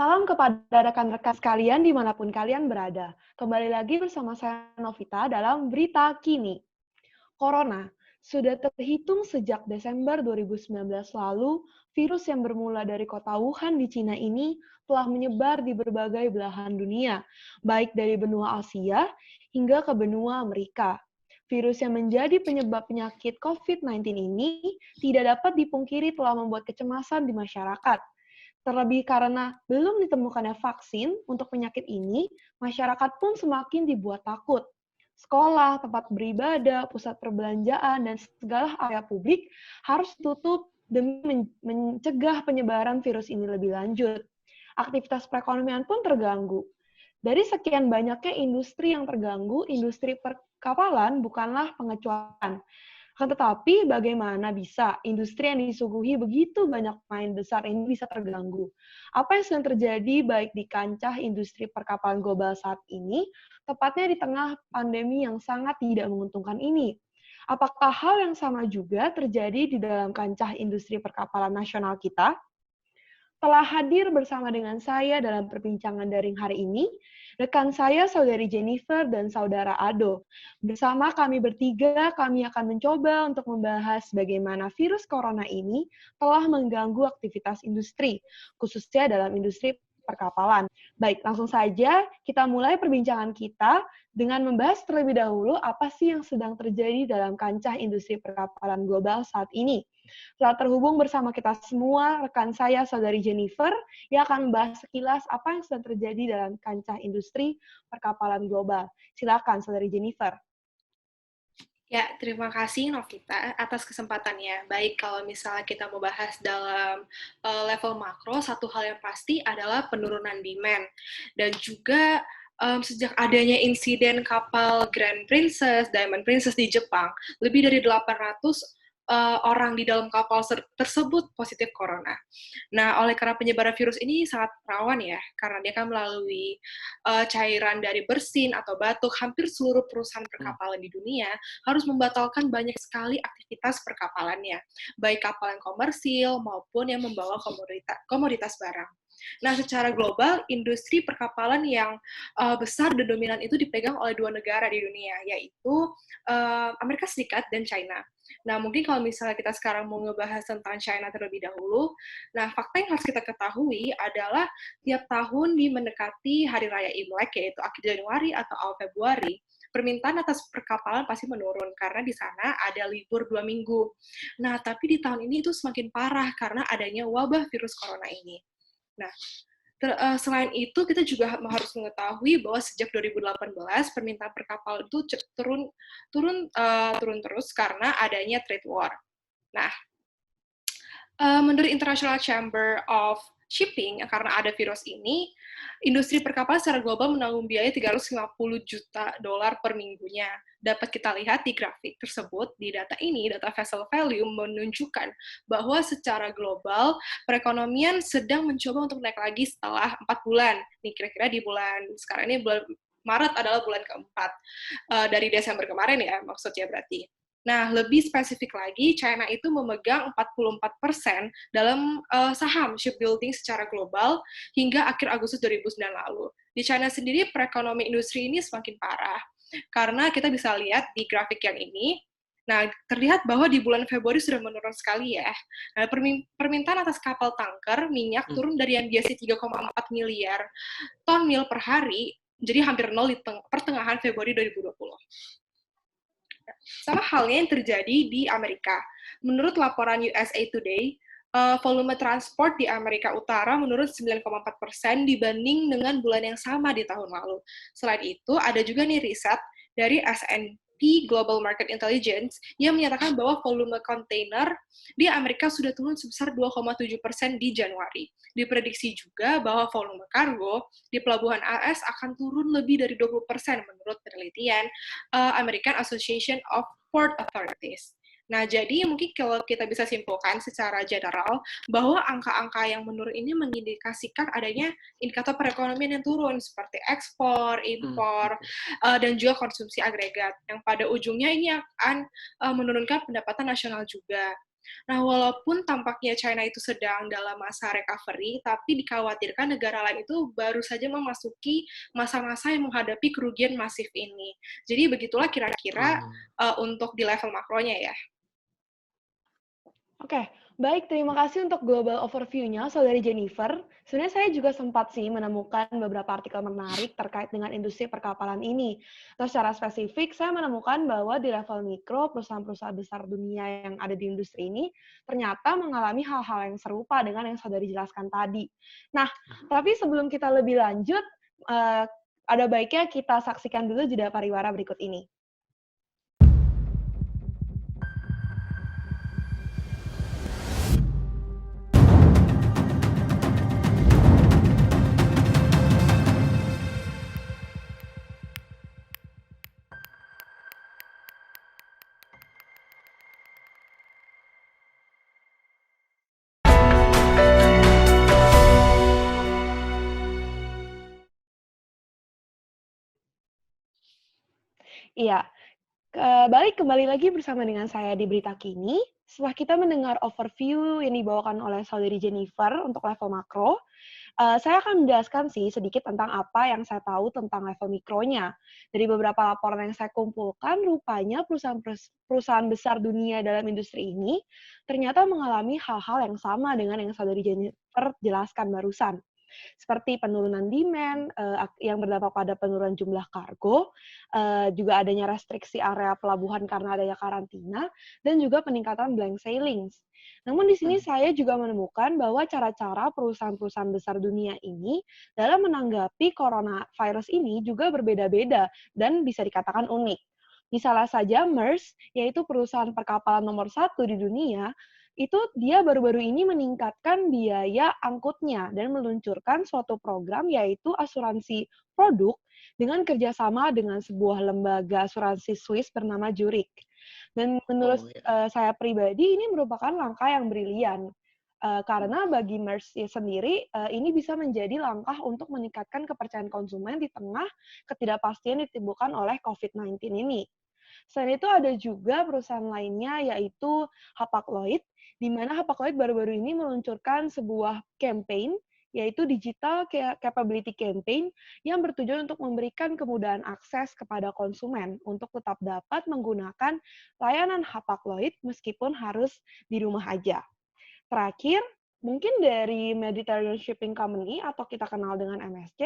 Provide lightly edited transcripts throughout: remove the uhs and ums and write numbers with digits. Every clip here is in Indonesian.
Salam kepada rekan-rekan sekalian dimanapun kalian berada. Kembali lagi bersama saya Novita dalam Berita Kini. Corona sudah terhitung sejak Desember 2019 lalu, virus yang bermula dari kota Wuhan di Cina ini telah menyebar di berbagai belahan dunia, baik dari benua Asia hingga ke benua Amerika. Virus yang menjadi penyebab penyakit COVID-19 ini tidak dapat dipungkiri telah membuat kecemasan di masyarakat. Terlebih karena belum ditemukannya vaksin untuk penyakit ini, masyarakat pun semakin dibuat takut. Sekolah, tempat beribadah, pusat perbelanjaan, dan segala area publik harus tutup demi mencegah penyebaran virus ini lebih lanjut. Aktivitas perekonomian pun terganggu. Dari sekian banyaknya industri yang terganggu, industri perkapalan bukanlah pengecualian. Akan tetapi, bagaimana bisa industri yang disuguhi begitu banyak pemain besar ini bisa terganggu? Apa yang sedang terjadi baik di kancah industri perkapalan global saat ini, tepatnya di tengah pandemi yang sangat tidak menguntungkan ini? Apakah hal yang sama juga terjadi di dalam kancah industri perkapalan nasional kita? Telah hadir bersama dengan saya dalam perbincangan daring hari ini, rekan saya Saudari Jennifer dan Saudara Ado. Bersama kami bertiga, kami akan mencoba untuk membahas bagaimana virus corona ini telah mengganggu aktivitas industri, khususnya dalam industri perkapalan. Baik, langsung saja kita mulai perbincangan kita dengan membahas terlebih dahulu apa sih yang sedang terjadi dalam kancah industri perkapalan global saat ini. Telah terhubung bersama kita semua, rekan saya, Saudari Jennifer, yang akan membahas sekilas apa yang sedang terjadi dalam kancah industri perkapalan global. Silakan, Saudari Jennifer. Ya, terima kasih Novita atas kesempatannya. Baik, kalau misalnya kita mau bahas dalam level makro, satu hal yang pasti adalah penurunan demand. Dan juga sejak adanya insiden kapal Grand Princess, Diamond Princess di Jepang, lebih dari 800 orang di dalam kapal tersebut positif corona. Nah, oleh karena penyebaran virus ini sangat rawan ya, karena dia kan melalui cairan dari bersin atau batuk, hampir seluruh perusahaan perkapalan di dunia harus membatalkan banyak sekali aktivitas perkapalannya, baik kapal yang komersil maupun yang membawa komoditas barang. Nah, secara global, industri perkapalan yang besar dan dominan itu dipegang oleh dua negara di dunia, yaitu Amerika Serikat dan China. Nah, mungkin kalau misalnya kita sekarang mau ngebahas tentang China terlebih dahulu, nah fakta yang harus kita ketahui adalah tiap tahun di mendekati Hari Raya Imlek, yaitu akhir Januari atau awal Februari, permintaan atas perkapalan pasti menurun karena di sana ada libur 2 minggu. Nah, tapi di tahun ini itu semakin parah karena adanya wabah virus corona ini. Nah, selain itu kita juga harus mengetahui bahwa sejak 2018 permintaan perkapalan itu turun terus karena adanya trade war. Nah, menurut International Chamber of Shipping, karena ada virus ini, industri perkapalan secara global menanggung biaya 350 juta dolar per minggunya. Dapat kita lihat di grafik tersebut, di data ini, data vessel value menunjukkan bahwa secara global, perekonomian sedang mencoba untuk naik lagi setelah 4 bulan. Nih, kira-kira di bulan, sekarang ini bulan Maret adalah bulan keempat. Dari Desember kemarin ya, maksudnya berarti. Nah, lebih spesifik lagi, China itu memegang 44% dalam saham shipbuilding secara global hingga akhir Agustus 2009 lalu. Di China sendiri, perekonomian industri ini semakin parah. Karena kita bisa lihat di grafik yang ini, nah, terlihat bahwa di bulan Februari sudah menurun sekali ya. Nah, permintaan atas kapal tanker minyak turun dari yang biasa 3,4 miliar ton mil per hari, jadi hampir nol di pertengahan Februari 2020. Sama halnya yang terjadi di Amerika. Menurut laporan USA Today, volume transport di Amerika Utara menurun 9,4% dibanding dengan bulan yang sama di tahun lalu. Selain itu, ada juga nih riset dari S&P Global Market Intelligence yang menyatakan bahwa volume kontainer di Amerika sudah turun sebesar 2,7% di Januari. Diprediksi juga bahwa volume kargo di pelabuhan AS akan turun lebih dari 20% menurut penelitian American Association of Port Authorities. Nah, jadi mungkin kalau kita bisa simpulkan secara general bahwa angka-angka yang menurun ini mengindikasikan adanya indikator perekonomian yang turun seperti ekspor, impor, dan juga konsumsi agregat yang pada ujungnya ini akan menurunkan pendapatan nasional juga. Nah, walaupun tampaknya China itu sedang dalam masa recovery, tapi dikhawatirkan negara lain itu baru saja memasuki masa-masa yang menghadapi kerugian masif ini. Jadi begitulah kira-kira untuk di level makronya ya. Oke, baik. Terima kasih untuk global overview-nya, Saudari Jennifer. Sebenarnya saya juga sempat sih menemukan beberapa artikel menarik terkait dengan industri perkapalan ini. Atau secara spesifik, saya menemukan bahwa di level mikro, perusahaan-perusahaan besar dunia yang ada di industri ini ternyata mengalami hal-hal yang serupa dengan yang Saudari jelaskan tadi. Nah, tapi sebelum kita lebih lanjut, ada baiknya kita saksikan dulu jeda pariwara berikut ini. Iya, balik kembali lagi bersama dengan saya di Berita Kini. Setelah kita mendengar overview yang dibawakan oleh Saudari Jennifer untuk level makro, saya akan menjelaskan sih sedikit tentang apa yang saya tahu tentang level mikronya. Dari beberapa laporan yang saya kumpulkan, rupanya perusahaan besar dunia dalam industri ini ternyata mengalami hal-hal yang sama dengan yang Saudari Jennifer jelaskan barusan. Seperti penurunan demand yang berdampak pada penurunan jumlah kargo, juga adanya restriksi area pelabuhan karena adanya karantina, dan juga peningkatan blank sailings. Namun di sini saya juga menemukan bahwa cara-cara perusahaan-perusahaan besar dunia ini dalam menanggapi coronavirus ini juga berbeda-beda dan bisa dikatakan unik. Misalnya saja MERS, yaitu perusahaan perkapalan nomor 1 di dunia, itu dia baru-baru ini meningkatkan biaya angkutnya dan meluncurkan suatu program yaitu asuransi produk dengan kerjasama dengan sebuah lembaga asuransi Swiss bernama Zurich. Dan menurut saya pribadi ini merupakan langkah yang brilian. Karena bagi MERS sendiri, ini bisa menjadi langkah untuk meningkatkan kepercayaan konsumen di tengah ketidakpastian ditimbulkan oleh COVID-19 ini. Selain itu ada juga perusahaan lainnya yaitu Hapag-Lloyd, di mana Hapag-Lloyd baru-baru ini meluncurkan sebuah campaign yaitu Digital Capability Campaign yang bertujuan untuk memberikan kemudahan akses kepada konsumen untuk tetap dapat menggunakan layanan Hapag-Lloyd meskipun harus di rumah aja. Terakhir, mungkin dari Mediterranean Shipping Company atau kita kenal dengan MSC,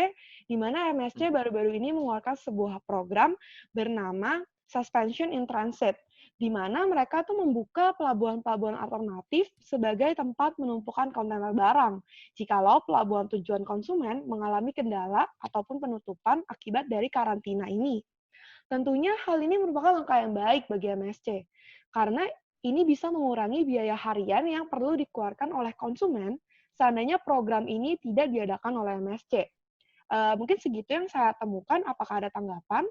di mana MSC baru-baru ini mengeluarkan sebuah program bernama Suspension in Transit, di mana mereka tuh membuka pelabuhan-pelabuhan alternatif sebagai tempat menumpukan kontainer barang, jikalau pelabuhan tujuan konsumen mengalami kendala ataupun penutupan akibat dari karantina ini. Tentunya hal ini merupakan langkah yang baik bagi MSC, karena ini bisa mengurangi biaya harian yang perlu dikeluarkan oleh konsumen seandainya program ini tidak diadakan oleh MSC. Mungkin segitu yang saya temukan, apakah ada tanggapan?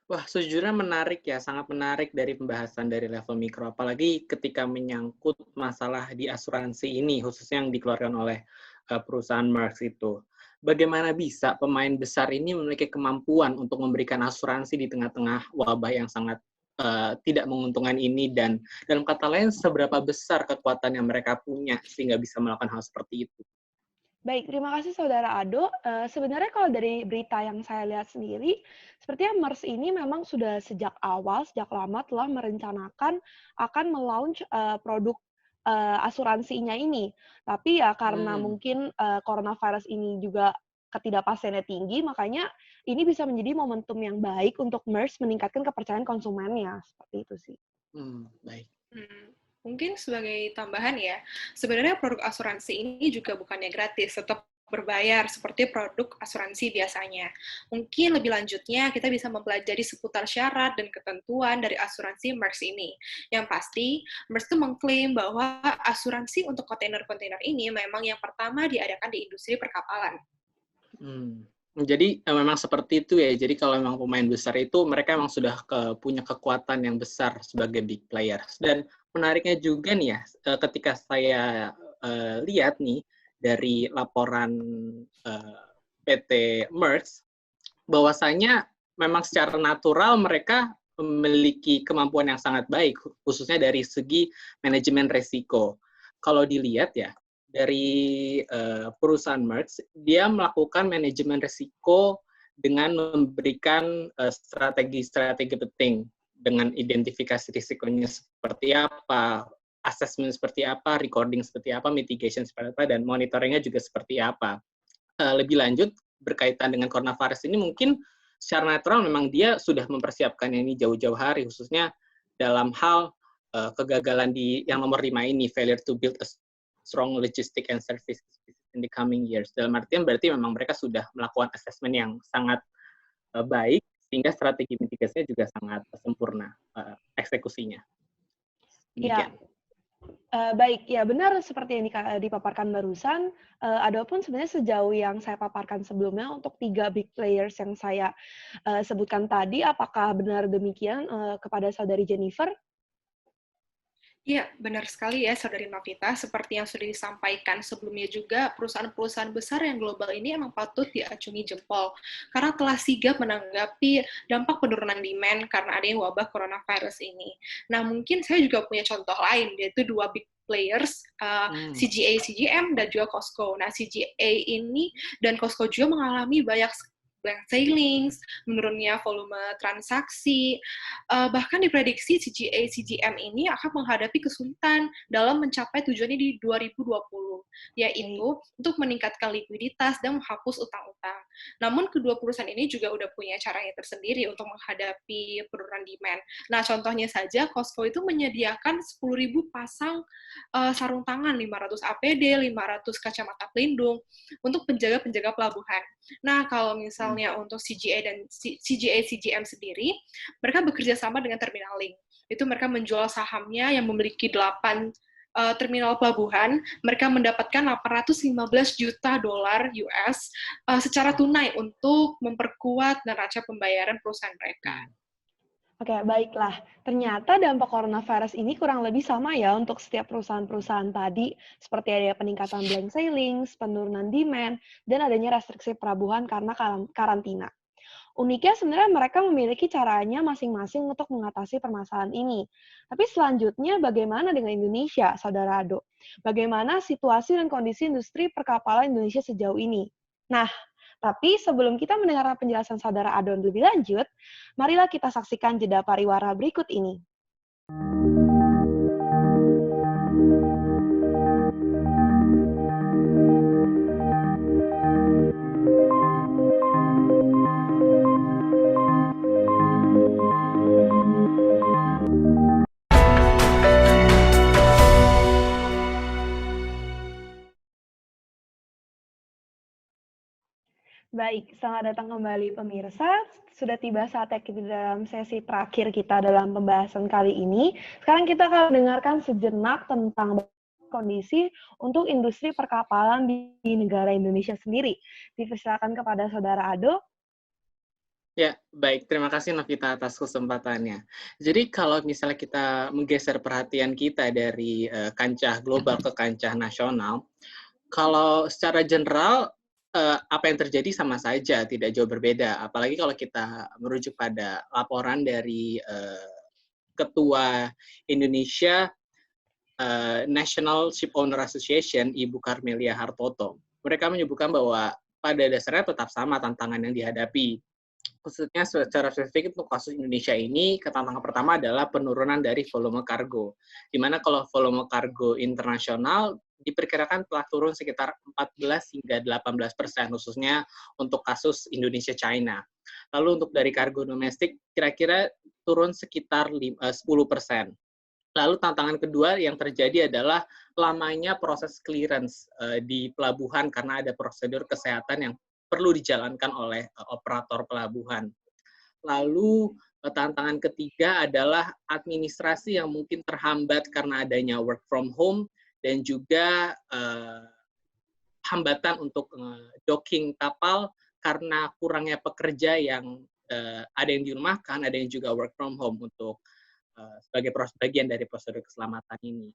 Wah, sejujurnya menarik ya, sangat menarik dari pembahasan dari level mikro, apalagi ketika menyangkut masalah di asuransi ini, khususnya yang dikeluarkan oleh perusahaan Merx itu. Bagaimana bisa pemain besar ini memiliki kemampuan untuk memberikan asuransi di tengah-tengah wabah yang sangat tidak menguntungkan ini, dan dalam kata lain, seberapa besar kekuatan yang mereka punya sehingga bisa melakukan hal seperti itu? Baik, terima kasih Saudara Ado. Sebenarnya kalau dari berita yang saya lihat sendiri, sepertinya MERS ini memang sudah sejak awal, sejak lama telah merencanakan akan melaunch produk asuransinya ini. Tapi ya karena mungkin coronavirus ini juga ketidakpastiannya tinggi, makanya ini bisa menjadi momentum yang baik untuk MERS meningkatkan kepercayaan konsumennya. Seperti itu sih. Baik. Mungkin sebagai tambahan ya, sebenarnya produk asuransi ini juga bukannya gratis, tetap berbayar seperti produk asuransi biasanya. Mungkin lebih lanjutnya kita bisa mempelajari seputar syarat dan ketentuan dari asuransi MERS ini. Yang pasti, MERS itu mengklaim bahwa asuransi untuk kontainer-kontainer ini memang yang pertama diadakan di industri perkapalan. Jadi memang seperti itu ya. Jadi kalau memang pemain besar itu mereka memang sudah punya kekuatan yang besar sebagai big players. Dan menariknya juga nih ya, ketika saya lihat nih dari laporan PT Merx, bahwasanya memang secara natural mereka memiliki kemampuan yang sangat baik, khususnya dari segi manajemen resiko. Kalau dilihat ya, dari perusahaan Merck, dia melakukan manajemen resiko dengan memberikan strategi-strategi penting, dengan identifikasi risikonya seperti apa, assessment seperti apa, recording seperti apa, mitigation seperti apa, dan monitoringnya juga seperti apa. Lebih lanjut, berkaitan dengan coronavirus ini mungkin secara natural memang dia sudah mempersiapkan ini jauh-jauh hari, khususnya dalam hal kegagalan di yang nomor 5 ini, failure to build a strong logistic and service in the coming years. Dalam artian berarti memang mereka sudah melakukan assessment yang sangat baik, sehingga strategi mitigasinya juga sangat sempurna eksekusinya. Demikian. Ya, baik, ya benar seperti yang dipaparkan barusan. Adapun sebenarnya sejauh yang saya paparkan sebelumnya untuk 3 big players yang saya sebutkan tadi, apakah benar demikian kepada saudari Jennifer? Iya, benar sekali ya, Saudari Novita. Seperti yang sudah disampaikan sebelumnya juga, perusahaan-perusahaan besar yang global ini emang patut diacungi jempol. Karena telah sigap menanggapi dampak penurunan demand karena adanya wabah coronavirus ini. Nah, mungkin saya juga punya contoh lain, yaitu 2 big players, CGA, CGM, dan juga Costco. Nah, CGA ini dan Costco juga mengalami banyak blank sailings, menurunnya volume transaksi, bahkan diprediksi CGA, CGM ini akan menghadapi kesulitan dalam mencapai tujuannya di 2020, yaitu untuk meningkatkan likuiditas dan menghapus utang-utang. Namun kedua perusahaan ini juga udah punya caranya tersendiri untuk menghadapi penurunan demand. Nah, contohnya saja Costco itu menyediakan 10.000 pasang sarung tangan, 500 APD, 500 kacamata pelindung untuk penjaga-penjaga pelabuhan. Nah, kalau misalnya untuk CGA dan CGA CGM sendiri, mereka bekerja sama dengan Terminal Link. Itu mereka menjual sahamnya yang memiliki 8 terminal pelabuhan, mereka mendapatkan 815 juta dolar US secara tunai untuk memperkuat neraca pembayaran perusahaan mereka. Oke, baiklah. Ternyata dampak coronavirus ini kurang lebih sama ya untuk setiap perusahaan-perusahaan tadi, seperti ada peningkatan blank sailings, penurunan demand, dan adanya restriksi pelabuhan karena karantina. Uniknya sebenarnya mereka memiliki caranya masing-masing untuk mengatasi permasalahan ini. Tapi selanjutnya bagaimana dengan Indonesia, Saudara Ado? Bagaimana situasi dan kondisi industri perkapalan Indonesia sejauh ini? Nah, tapi sebelum kita mendengar penjelasan Saudara Ado lebih lanjut, marilah kita saksikan jeda pariwara berikut ini. Baik, selamat datang kembali pemirsa. Sudah tiba saatnya kita dalam sesi terakhir kita dalam pembahasan kali ini. Sekarang kita akan mendengarkan sejenak tentang kondisi untuk industri perkapalan di negara Indonesia sendiri. Dipersilakan kepada Saudara Ado. Ya, baik. Terima kasih Novita atas kesempatannya. Jadi kalau misalnya kita menggeser perhatian kita dari kancah global ke kancah nasional, kalau secara general apa yang terjadi sama saja, tidak jauh berbeda. Apalagi kalau kita merujuk pada laporan dari Ketua Indonesia National Ship Owner Association, Ibu Karmelia Hartoto. Mereka menyebutkan bahwa pada dasarnya tetap sama tantangan yang dihadapi. Khususnya secara spesifik untuk kasus Indonesia ini, tantangan pertama adalah penurunan dari volume kargo. Di mana kalau volume kargo internasional diperkirakan telah turun sekitar 14 hingga 18%, khususnya untuk kasus Indonesia-China. Lalu untuk dari kargo domestik, kira-kira turun sekitar 10%. Lalu tantangan kedua yang terjadi adalah lamanya proses clearance di pelabuhan karena ada prosedur kesehatan yang perlu dijalankan oleh operator pelabuhan. Lalu tantangan ketiga adalah administrasi yang mungkin terhambat karena adanya work from home dan juga hambatan untuk docking kapal karena kurangnya pekerja yang ada yang dirumahkan, ada yang juga work from home untuk sebagai bagian dari prosedur keselamatan ini.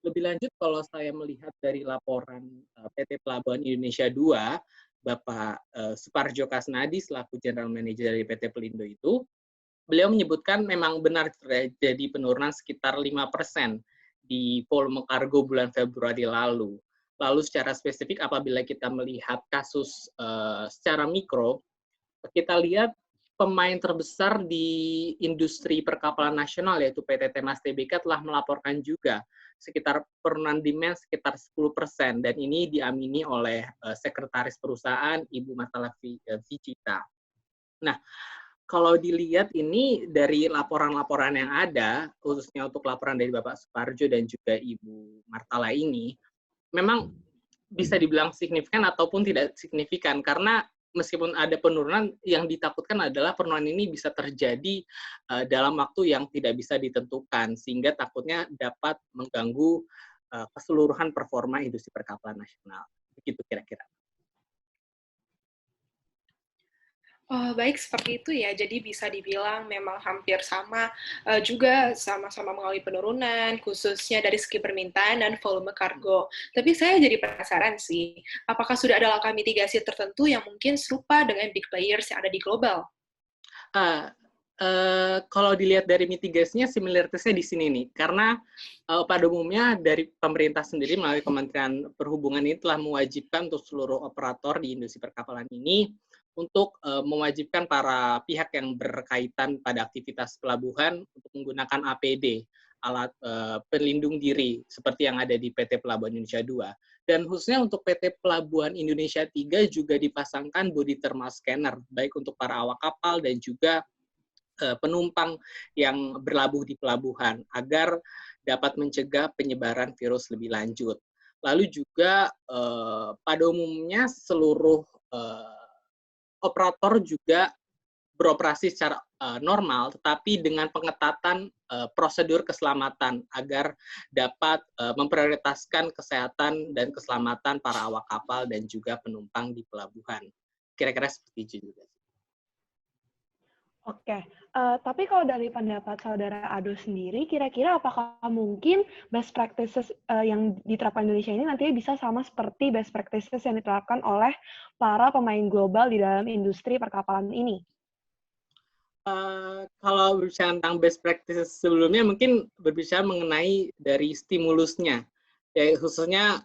Lebih lanjut, kalau saya melihat dari laporan PT Pelabuhan Indonesia II, Bapak Suparjo Kasnadi selaku General Manager dari PT Pelindo itu, beliau menyebutkan memang benar terjadi penurunan sekitar 5% di volume kargo bulan Februari lalu. Lalu secara spesifik apabila kita melihat kasus secara mikro, kita lihat pemain terbesar di industri perkapalan nasional yaitu PT Temas Tbk telah melaporkan juga sekitar penurunan demand sekitar 10% dan ini diamini oleh sekretaris perusahaan Ibu Martala Vicita. Nah, kalau dilihat ini dari laporan-laporan yang ada, khususnya untuk laporan dari Bapak Suparjo dan juga Ibu Martala ini, memang bisa dibilang signifikan ataupun tidak signifikan, karena meskipun ada penurunan, yang ditakutkan adalah penurunan ini bisa terjadi dalam waktu yang tidak bisa ditentukan, sehingga takutnya dapat mengganggu keseluruhan performa industri perkapalan nasional. Begitu kira-kira. Oh, baik, seperti itu ya. Jadi bisa dibilang memang hampir sama, juga sama-sama mengalami penurunan, khususnya dari segi permintaan dan volume kargo. Tapi saya jadi penasaran sih, apakah sudah ada langkah mitigasi tertentu yang mungkin serupa dengan big players yang ada di global? Kalau dilihat dari mitigasinya, similaritasnya di sini nih, karena pada umumnya dari pemerintah sendiri melalui Kementerian Perhubungan ini telah mewajibkan untuk seluruh operator di industri perkapalan ini untuk mewajibkan para pihak yang berkaitan pada aktivitas pelabuhan untuk menggunakan APD, alat pelindung diri, seperti yang ada di PT Pelabuhan Indonesia 2. Dan khususnya untuk PT Pelabuhan Indonesia 3 juga dipasangkan body thermal scanner, baik untuk para awak kapal dan juga penumpang yang berlabuh di pelabuhan, agar dapat mencegah penyebaran virus lebih lanjut. Lalu juga pada umumnya seluruh operator juga beroperasi secara normal, tetapi dengan pengetatan prosedur keselamatan agar dapat memprioritaskan kesehatan dan keselamatan para awak kapal dan juga penumpang di pelabuhan. Kira-kira seperti itu juga. Oke, tapi kalau dari pendapat Saudara Ado sendiri, kira-kira apakah mungkin best practices yang diterapkan Indonesia ini nantinya bisa sama seperti best practices yang diterapkan oleh para pemain global di dalam industri perkapalan ini? Kalau berbicara tentang best practices sebelumnya, mungkin berbicara mengenai dari stimulusnya. Ya, khususnya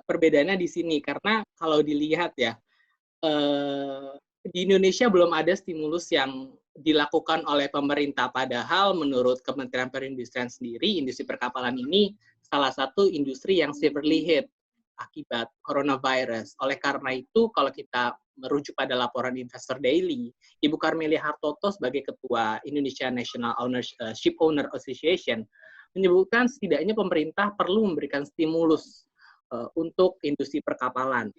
perbedaannya di sini, karena kalau dilihat ya, di Indonesia belum ada stimulus yang dilakukan oleh pemerintah, padahal menurut Kementerian Perindustrian sendiri, industri perkapalan ini salah satu industri yang severely hit akibat coronavirus. Oleh karena itu, kalau kita merujuk pada laporan Investor Daily, Ibu Karmelia Hartoto sebagai Ketua Indonesia National Ship Owner Association menyebutkan setidaknya pemerintah perlu memberikan stimulus untuk industri perkapalan.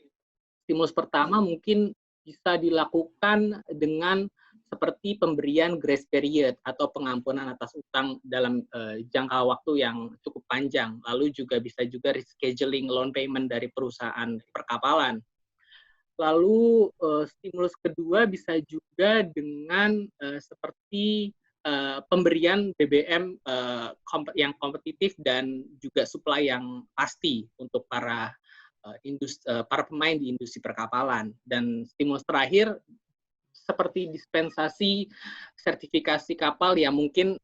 Stimulus pertama mungkin bisa dilakukan dengan seperti pemberian grace period atau pengampunan atas utang dalam jangka waktu yang cukup panjang. Lalu juga bisa juga rescheduling loan payment dari perusahaan perkapalan. Lalu stimulus kedua bisa juga dengan seperti pemberian BBM yang kompetitif dan juga supply yang pasti untuk para pemain di industri perkapalan. Dan stimulus terakhir seperti dispensasi sertifikasi kapal yang mungkin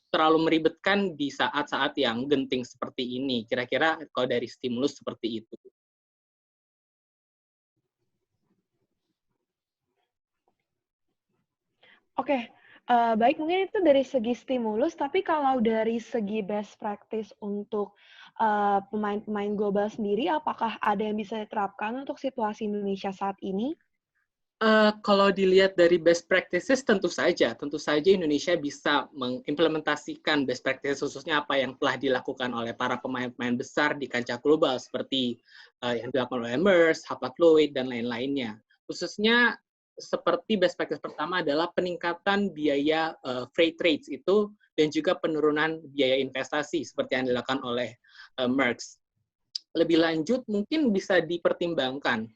terlalu meribetkan di saat-saat yang genting seperti ini. Kira-kira kalau dari stimulus seperti itu. Oke, baik, mungkin itu dari segi stimulus, tapi kalau dari segi best practice untuk pemain-pemain global sendiri, apakah ada yang bisa diterapkan untuk situasi Indonesia saat ini? Kalau dilihat dari best practices, tentu saja Indonesia bisa mengimplementasikan best practices, khususnya apa yang telah dilakukan oleh para pemain-pemain besar di kancah global, seperti yang dilakukan oleh MERS, Hapag-Lloyd, dan lain-lainnya. Khususnya seperti best practice pertama adalah peningkatan biaya freight rates itu, dan juga penurunan biaya investasi, seperti yang dilakukan oleh Maersk. Lebih lanjut, mungkin bisa dipertimbangkan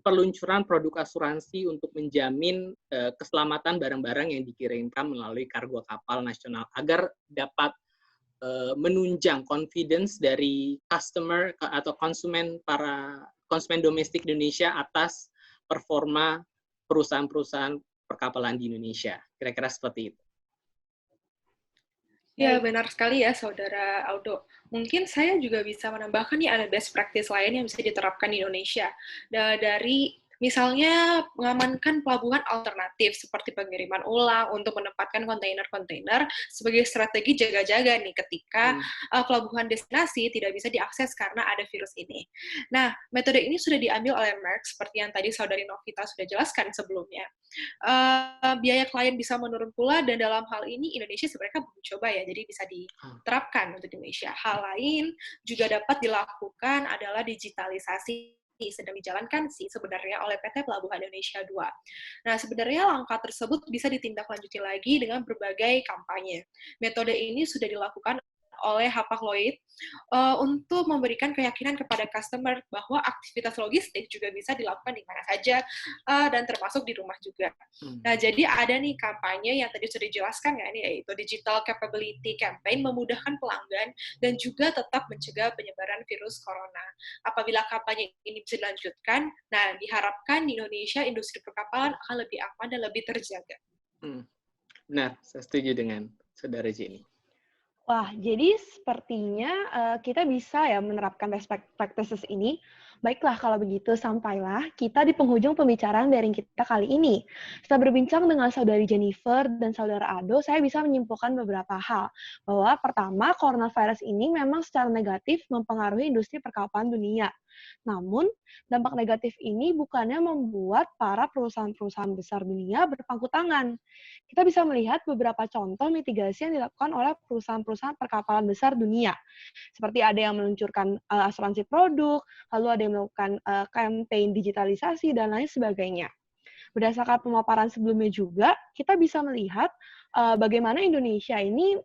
peluncuran produk asuransi untuk menjamin keselamatan barang-barang yang dikirimkan melalui kargo kapal nasional agar dapat menunjang confidence dari customer atau konsumen domestik Indonesia atas performa perusahaan-perusahaan perkapalan di Indonesia. Kira-kira seperti itu. Ya, benar sekali ya, Saudara Aldo. Mungkin saya juga bisa menambahkan nih ada best practice lain yang bisa diterapkan di Indonesia. Dari misalnya mengamankan pelabuhan alternatif seperti pengiriman ulang untuk menempatkan kontainer-kontainer sebagai strategi jaga-jaga nih ketika pelabuhan destinasi tidak bisa diakses karena ada virus ini. Nah, metode ini sudah diambil oleh Merck seperti yang tadi Saudari Novita sudah jelaskan sebelumnya. Biaya klien bisa menurun pula, dan dalam hal ini Indonesia sebenarnya belum coba ya, jadi bisa diterapkan untuk Indonesia. Hal lain juga dapat dilakukan adalah digitalisasi sedang dijalankan sih sebenarnya oleh PT Pelabuhan Indonesia 2. Nah, sebenarnya langkah tersebut bisa ditindaklanjuti lagi dengan berbagai kampanye. Metode ini sudah dilakukan oleh Hapag-Lloyd untuk memberikan keyakinan kepada customer bahwa aktivitas logistik juga bisa dilakukan di mana saja dan termasuk di rumah juga. Nah, jadi ada nih kampanye yang tadi sudah dijelaskan ya, yaitu Digital Capability Campaign memudahkan pelanggan dan juga tetap mencegah penyebaran virus corona. Apabila kampanye ini bisa dilanjutkan, nah diharapkan di Indonesia industri perkapalan akan lebih aman dan lebih terjaga. Benar, saya setuju dengan Saudara Jenny. Wah, jadi sepertinya kita bisa ya menerapkan best practices ini. Baiklah, kalau begitu sampailah kita di penghujung pembicaraan daring kita kali ini. Setelah berbincang dengan Saudari Jennifer dan Saudara Ado, saya bisa menyimpulkan beberapa hal. Bahwa pertama, coronavirus ini memang secara negatif mempengaruhi industri perkapalan dunia. Namun, dampak negatif ini bukannya membuat para perusahaan-perusahaan besar dunia berpangku tangan. Kita bisa melihat beberapa contoh mitigasi yang dilakukan oleh perusahaan-perusahaan perkapalan besar dunia. Seperti ada yang meluncurkan asuransi produk, lalu ada yang melakukan campaign digitalisasi, dan lain sebagainya. Berdasarkan pemaparan sebelumnya juga, kita bisa melihat bagaimana Indonesia ini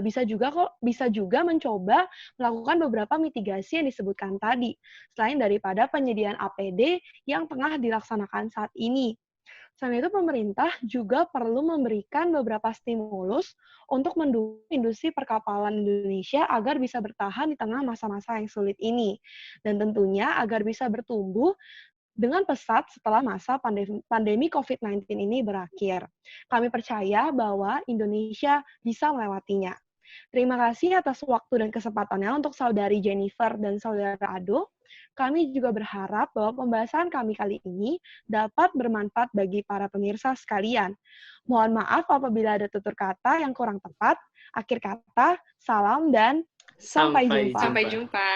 bisa juga mencoba melakukan beberapa mitigasi yang disebutkan tadi, selain daripada penyediaan APD yang tengah dilaksanakan saat ini. Selain itu, pemerintah juga perlu memberikan beberapa stimulus untuk mendukung industri perkapalan Indonesia agar bisa bertahan di tengah masa-masa yang sulit ini. Dan tentunya agar bisa bertumbuh dengan pesat setelah masa pandemi COVID-19 ini berakhir. Kami percaya bahwa Indonesia bisa melewatinya. Terima kasih atas waktu dan kesempatannya untuk Saudari Jennifer dan Saudara Ado. Kami juga berharap bahwa pembahasan kami kali ini dapat bermanfaat bagi para pemirsa sekalian. Mohon maaf apabila ada tutur kata yang kurang tepat. Akhir kata, salam dan sampai jumpa. Sampai jumpa.